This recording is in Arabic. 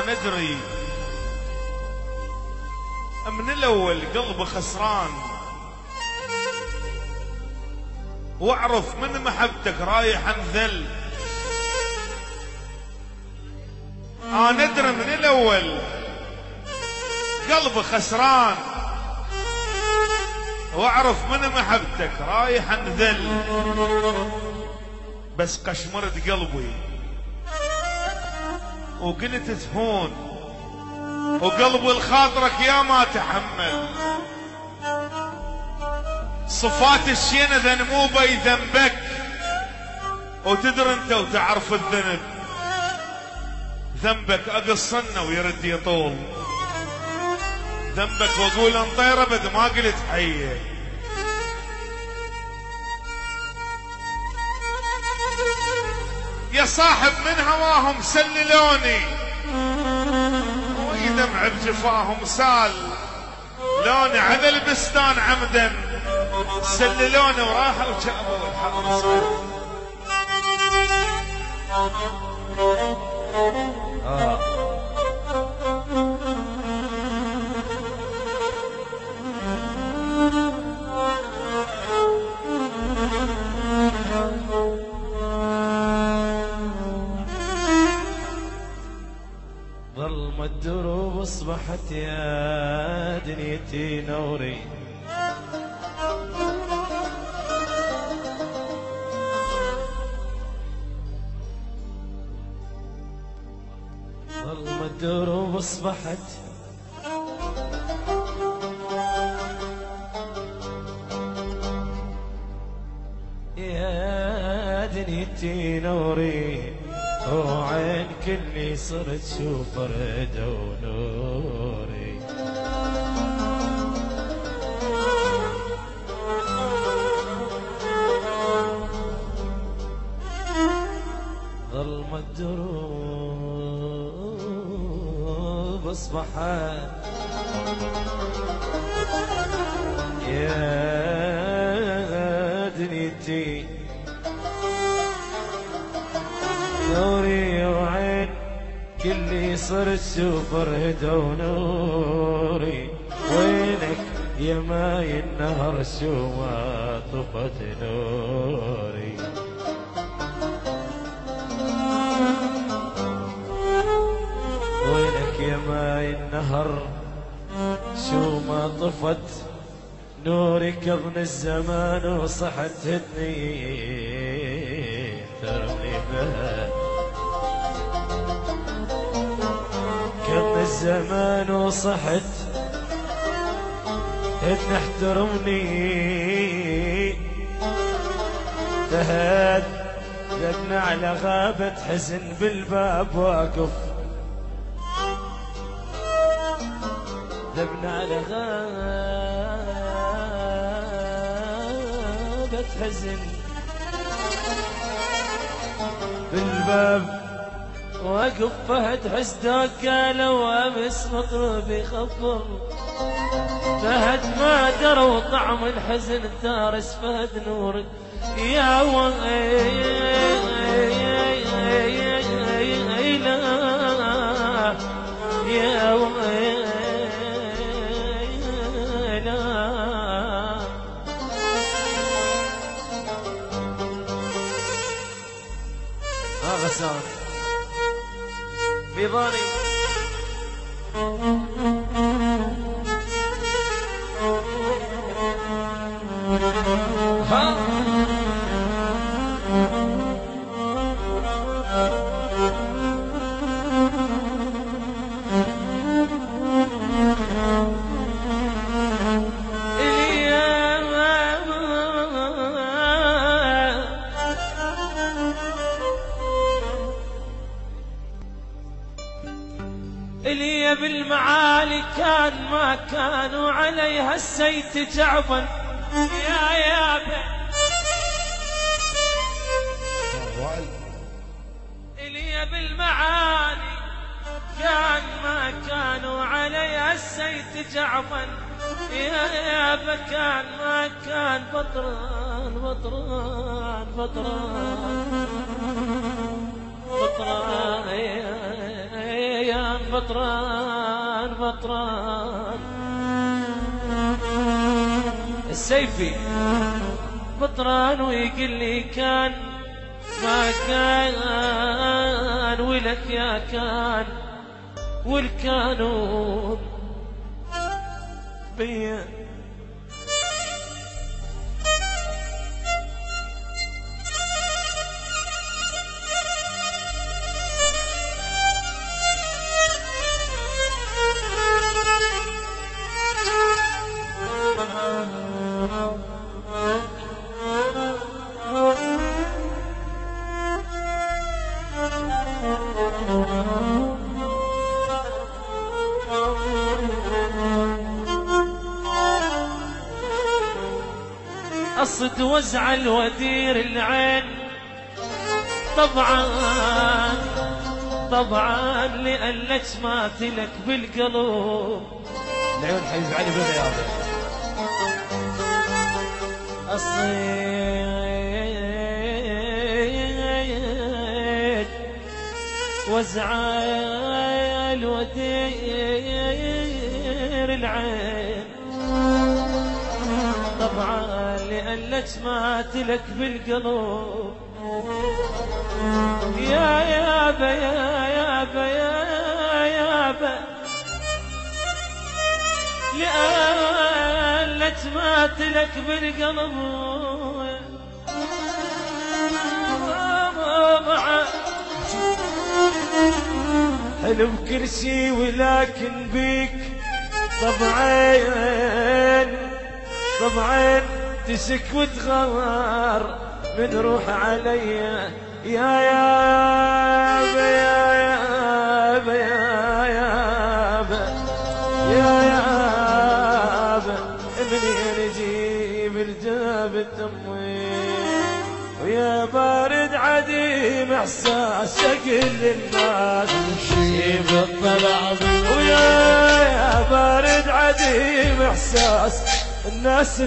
انا ادري من الاول قلبي خسران، واعرف من محبتك رايح انذل. انا ادري من الاول قلبي خسران، واعرف من محبتك رايح انذل. بس قشمرت قلبي وقلت تهون، وقلبي لخاطرك يا ما تحمل. صفات الشينة ذنبوبي ذنبك، وتدري انت وتعرف الذنب. ذنبك اقصنا ويرد يطول، ذنبك واقول انطيره بد ما قلت حيه. يا صاحب من هواهم سللوني، ويدمع بجفاهم سال. لوني عذا البستان عمدا سللوني وراحوا وجابوا الحق صار. ظلمت الدروب اصبحت يا دنيتي نوري. ظلمت الدروب اصبحت يا دنيتي نوري. وعين كلي صرت شوف رد ونوري. ظلمت الدروب اصبحت يا دنيتي نوري. وعين كلي صرت شوف رهدة ونوري. وينك يا ماي النهر شو ما طفت نوري. وينك يا ماي النهر شو ما طفت نوري. كظن الزمان وصحت هدني ترمي بها. كظن الزمان وصحت هدني احترمني. تهد ذبنا على غابة حزن بالباب واقف. ذبنا على غابة حزن بالباب واقف. فهد حسدك قالوا امس مطلوبي خبر. فهد ما دروا طعم الحزن تارس فهد نورك يا ويلا يا ويلا. غسان في ظني اللي بالمعالي كان ما كانوا عليها السيت جعفا يا يابا. اللي بالمعالي كان ما كانوا عليها السيت جعفا يا يابا. كان ما كان بطران بطران بطران بطران يا بطران بطران السيفي بطران ويقول لي كان ما كان ولك يا كان والكانون بيا أصد وزع الودير العين طبعا طبعا لألك ما تلك بالقلوب العيون حبيب علي بالرياض أصيد وزع الودير العين طبعا لألك ما تلك بالقلوب يا يابا يا يابا يا يابا لألك ما تلك بالقلب حلو كل شي ولكن بيك طبعين تسك وتغار من روح علي يا يابا يا يابا يا يابا يا يابا منين نجيب الجاب التموين ويا بارد عديم احساس شكل الناس شيب الطلع ويا بارد عديم احساس الناس